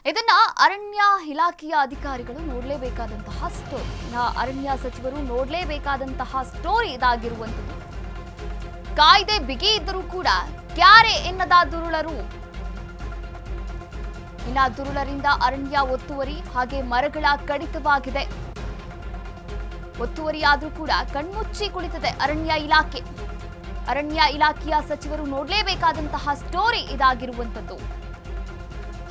ಇದನ್ನ ಅರಣ್ಯ ಇಲಾಖೆಯ ಅಧಿಕಾರಿಗಳು ನೋಡಲೇಬೇಕಾದಂತಹ ಸ್ಟೋರಿ. ಅರಣ್ಯ ಸಚಿವರು ನೋಡಲೇಬೇಕಾದಂತಹ ಸ್ಟೋರಿ ಇದಾಗಿರುವಂಥದ್ದು. ಕಾಯ್ದೆ ಬಿಗಿ ಇದ್ದರೂ ಕೂಡ ಕ್ಯಾರೆ ಎನ್ನದ ದುರುಳರು. ದುರುಳರಿಂದ ಅರಣ್ಯ ಒತ್ತುವರಿ ಹಾಗೆ ಮರಗಳ ಕಡಿತವಾಗಿದೆ. ಒತ್ತುವರಿಯಾದ್ರೂ ಕೂಡ ಕಣ್ಮುಚ್ಚಿ ಕುಳಿತಿದೆ ಅರಣ್ಯ ಇಲಾಖೆ. ಅರಣ್ಯ ಇಲಾಖೆಯ ಸಚಿವರು ನೋಡಲೇಬೇಕಾದಂತಹ ಸ್ಟೋರಿ ಇದಾಗಿರುವಂಥದ್ದು.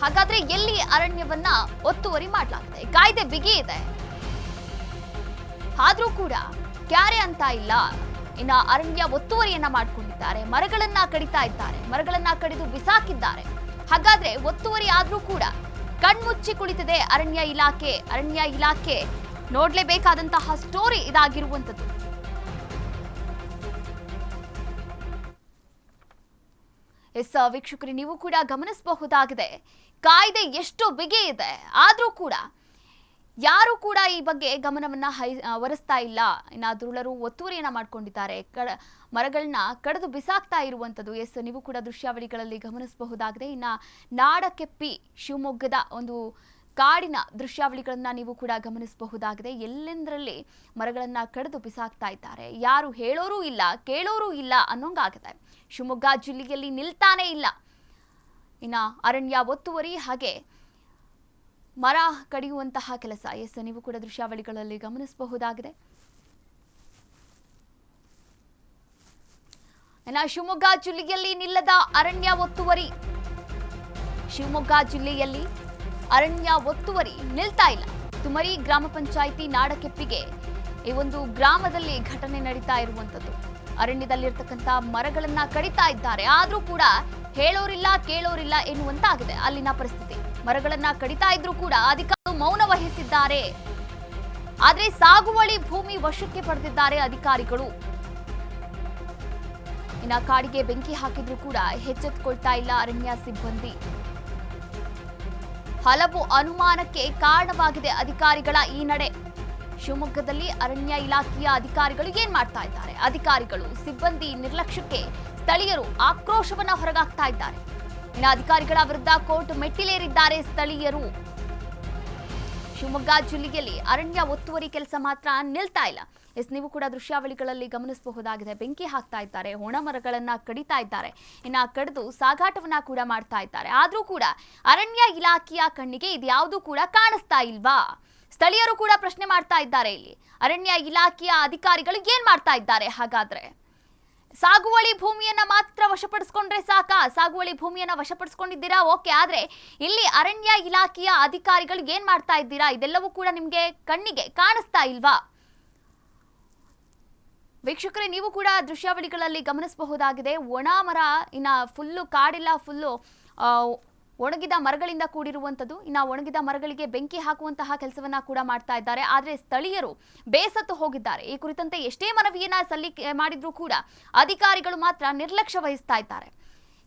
ಹಾಗಾದ್ರೆ ಎಲ್ಲಿ ಅರಣ್ಯವನ್ನ ಒತ್ತುವರಿ ಮಾಡಲಾಗಿದೆ? ಕಾಯ್ದೆ ಬಿಗಿ ಇದೆ, ಆದ್ರೂ ಕೂಡ ಕ್ಯಾರೆ ಅಂತ ಇಲ್ಲ. ಅರಣ್ಯ ಒತ್ತುವರಿಯನ್ನ ಮಾಡ್ಕೊಂಡಿದ್ದಾರೆ, ಮರಗಳನ್ನ ಕಡಿತಾ ಇದ್ದಾರೆ, ಮರಗಳನ್ನ ಕಡಿದು ಬಿಸಾಕಿದ್ದಾರೆ. ಹಾಗಾದ್ರೆ ಒತ್ತುವರಿ ಆದ್ರೂ ಕೂಡ ಕಣ್ಮುಚ್ಚಿ ಕುಳಿತಿದೆ ಅರಣ್ಯ ಇಲಾಖೆ. ಅರಣ್ಯ ಇಲಾಖೆ ನೋಡ್ಲೇಬೇಕಾದಂತಹ ಸ್ಟೋರಿ ಇದಾಗಿರುವಂಥದ್ದು. ವೀಕ್ಷಕರು, ನೀವು ಕೂಡ ಗಮನಿಸಬಹುದಾಗಿದೆ, ಕಾಯ್ದೆ ಎಷ್ಟು ಬಿಗಿ ಇದೆ, ಆದ್ರೂ ಕೂಡ ಯಾರು ಕೂಡ ಈ ಬಗ್ಗೆ ಗಮನವನ್ನ ಒರೆಸ್ತಾ ಇಲ್ಲ. ದುರುಳರು ಒತ್ತುವರಿಯನ್ನ ಮಾಡ್ಕೊಂಡಿದ್ದಾರೆ, ಮರಗಳನ್ನ ಕಡಿದು ಬಿಸಾಕ್ತಾ ಇರುವಂಥದ್ದು. ನೀವು ಕೂಡ ದೃಶ್ಯಾವಳಿಗಳಲ್ಲಿ ಗಮನಿಸಬಹುದಾಗಿದೆ. ನಾಡಕೆಪ್ಪಿ ಶಿವಮೊಗ್ಗದ ಒಂದು ಕಾಡಿನ ದೃಶ್ಯಾವಳಿಗಳನ್ನ ನೀವು ಕೂಡ ಗಮನಿಸಬಹುದಾಗಿದೆ. ಎಲ್ಲೆಂದರಲ್ಲಿ ಮರಗಳನ್ನ ಕಡಿದು ಬಿಸಾಕ್ತಾ ಇದ್ದಾರೆ. ಯಾರು ಹೇಳೋರು ಇಲ್ಲ, ಕೇಳೋರು ಇಲ್ಲ ಅನ್ನೋಂಗಾಗಿದೆ. ಶಿವಮೊಗ್ಗ ಜಿಲ್ಲೆಯಲ್ಲಿ ನಿಲ್ತಾನೇ ಇಲ್ಲ. ಅರಣ್ಯ ಒತ್ತುವರಿ ಹಾಗೆ ಮರ ಕಡಿಯುವಂತಹ ಕೆಲಸ. ನೀವು ಕೂಡ ದೃಶ್ಯಾವಳಿಗಳಲ್ಲಿ ಗಮನಿಸಬಹುದಾಗಿದೆ. ಶಿವಮೊಗ್ಗ ಜಿಲ್ಲೆಯಲ್ಲಿ ನಿಲ್ಲದ ಅರಣ್ಯ ಒತ್ತುವರಿ. ಶಿವಮೊಗ್ಗ ಜಿಲ್ಲೆಯಲ್ಲಿ ಅರಣ್ಯ ಒತ್ತುವರಿ ನಿಲ್ತಾ ಇಲ್ಲ. ತುಮರಿ ಗ್ರಾಮ ಪಂಚಾಯಿತಿ ನಾಡಕೆಪ್ಪಿಗೆ ಈ ಒಂದು ಗ್ರಾಮದಲ್ಲಿ ಘಟನೆ ನಡೀತಾ ಇರುವಂತದ್ದು. ಅರಣ್ಯದಲ್ಲಿರ್ತಕ್ಕಂಥ ಮರಗಳನ್ನ ಕಡಿತಾ ಇದ್ದಾರೆ, ಆದ್ರೂ ಕೂಡ ಹೇಳೋರಿಲ್ಲ, ಕೇಳೋರಿಲ್ಲ ಎನ್ನುವಂತಾಗಿದೆ ಅಲ್ಲಿನ ಪರಿಸ್ಥಿತಿ. ಮರಗಳನ್ನ ಕಡಿತಾ ಇದ್ರೂ ಕೂಡ ಅಧಿಕಾರಿಗಳು ಮೌನ ವಹಿಸಿದ್ದಾರೆ. ಆದ್ರೆ ಸಾಗುವಳಿ ಭೂಮಿ ವಶಕ್ಕೆ ಪಡೆದಿದ್ದಾರೆ ಅಧಿಕಾರಿಗಳು. ಕಾಡಿಗೆ ಬೆಂಕಿ ಹಾಕಿದ್ರೂ ಕೂಡ ಎಚ್ಚೆತ್ತುಕೊಳ್ತಾ ಇಲ್ಲ ಅರಣ್ಯ ಸಿಬ್ಬಂದಿ. ಹಲವು ಅನುಮಾನಕ್ಕೆ ಕಾರಣವಾಗಿದೆ ಅಧಿಕಾರಿಗಳ ಈ ನಡೆ. ಶಿವಮೊಗ್ಗದಲ್ಲಿ ಅರಣ್ಯ ಇಲಾಖೆಯ ಅಧಿಕಾರಿಗಳು ಏನ್ ಮಾಡ್ತಾ ಇದ್ದಾರೆ? ಅಧಿಕಾರಿಗಳು ಸಿಬ್ಬಂದಿ ನಿರ್ಲಕ್ಷ್ಯಕ್ಕೆ ಸ್ಥಳೀಯರು ಆಕ್ರೋಶವನ್ನ ಹೊರಗಾಕ್ತಾ ಇದ್ದಾರೆ. ಅಧಿಕಾರಿಗಳ ವಿರುದ್ಧ ಕೋರ್ಟ್ ಮೆಟ್ಟಿಲೇರಿದ್ದಾರೆ ಸ್ಥಳೀಯರು. ಶಿವಮೊಗ್ಗ ಜಿಲ್ಲೆಯಲ್ಲಿ ಅರಣ್ಯ ಒತ್ತುವರಿ ಕೆಲಸ ಮಾತ್ರ ನಿಲ್ತಾ ಇಲ್ಲ. ನೀವು ಕೂಡ ದೃಶ್ಯಾವಳಿಗಳಲ್ಲಿ ಗಮನಿಸಬಹುದಾಗಿದೆ. ಬೆಂಕಿ ಹಾಕ್ತಾ ಇದ್ದಾರೆ, ಒಣ ಮರಗಳನ್ನ ಕಡಿತಾ ಇದ್ದಾರೆ, ಕಡಿದು ಸಾಗಾಟವನ್ನ ಕೂಡ ಮಾಡ್ತಾ ಇದ್ದಾರೆ. ಆದ್ರೂ ಕೂಡ ಅರಣ್ಯ ಇಲಾಖೆಯ ಕಣ್ಣಿಗೆ ಇದ್ಯಾವುದೂ ಕೂಡ ಕಾಣಿಸ್ತಾ ಇಲ್ವಾ? ಸ್ಥಳೀಯರು ಕೂಡ ಪ್ರಶ್ನೆ ಮಾಡ್ತಾ ಇದ್ದಾರೆ. ಇಲ್ಲಿ ಅರಣ್ಯ ಇಲಾಖೆಯ ಅಧಿಕಾರಿಗಳು ಏನ್ ಮಾಡ್ತಾ ಇದ್ದಾರೆ? ಹಾಗಾದ್ರೆ ಸಾಗುವಳಿ ಭೂಮಿಯನ್ನ ಮಾತ್ರ ವಶಪಡಿಸಿಕೊಂಡ್ರೆ ಸಾಕಾ? ಸಾಗುವಳಿ ಭೂಮಿಯನ್ನ ವಶಪಡಿಸಿಕೊಂಡಿದ್ದೀರಾ, ಓಕೆ. ಆದ್ರೆ ಇಲ್ಲಿ ಅರಣ್ಯ ಇಲಾಖೆಯ ಅಧಿಕಾರಿಗಳು ಏನ್ ಮಾಡ್ತಾ ಇದ್ದೀರಾ? ಇದೆಲ್ಲವೂ ಕೂಡ ನಿಮ್ಗೆ ಕಣ್ಣಿಗೆ ಕಾಣಿಸ್ತಾ ಇಲ್ವಾ? ವೀಕ್ಷಕರೇ, ನೀವು ಕೂಡ ದೃಶ್ಯಾವಳಿಗಳಲ್ಲಿ ಗಮನಿಸಬಹುದಾಗಿದೆ. ಒಣ ಮರ ಫುಲ್ಲು ಕಾಡೆಲ್ಲ ಫುಲ್ಲು ಒಣಗಿದ ಮರಗಳಿಂದ ಕೂಡಿರುವಂಥದ್ದು. ಒಣಗಿದ ಮರಗಳಿಗೆ ಬೆಂಕಿ ಹಾಕುವಂತಹ ಕೆಲಸವನ್ನ ಕೂಡ ಮಾಡ್ತಾ ಇದ್ದಾರೆ. ಆದರೆ ಸ್ಥಳೀಯರು ಬೇಸತ್ತು ಹೋಗಿದ್ದಾರೆ. ಈ ಕುರಿತಂತೆ ಎಷ್ಟೇ ಮನವಿಯನ್ನ ಸಲ್ಲಿಕೆ ಮಾಡಿದ್ರೂ ಕೂಡ ಅಧಿಕಾರಿಗಳು ಮಾತ್ರ ನಿರ್ಲಕ್ಷ್ಯ ವಹಿಸ್ತಾ ಇದ್ದಾರೆ.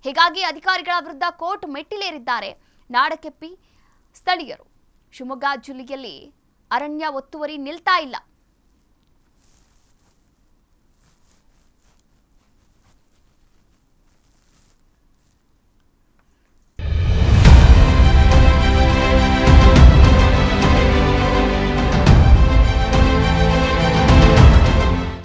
ಹೀಗಾಗಿ ಅಧಿಕಾರಿಗಳ ವಿರುದ್ಧ ಕೋರ್ಟ್ ಮೆಟ್ಟಿಲೇರಿದ್ದಾರೆ ನಾಡಕೆಪ್ಪಿ ಸ್ಥಳೀಯರು. ಶಿವಮೊಗ್ಗ ಜಿಲ್ಲೆಯಲ್ಲಿ ಅರಣ್ಯ ಒತ್ತುವರಿ ನಿಲ್ತಾ ಇಲ್ಲ.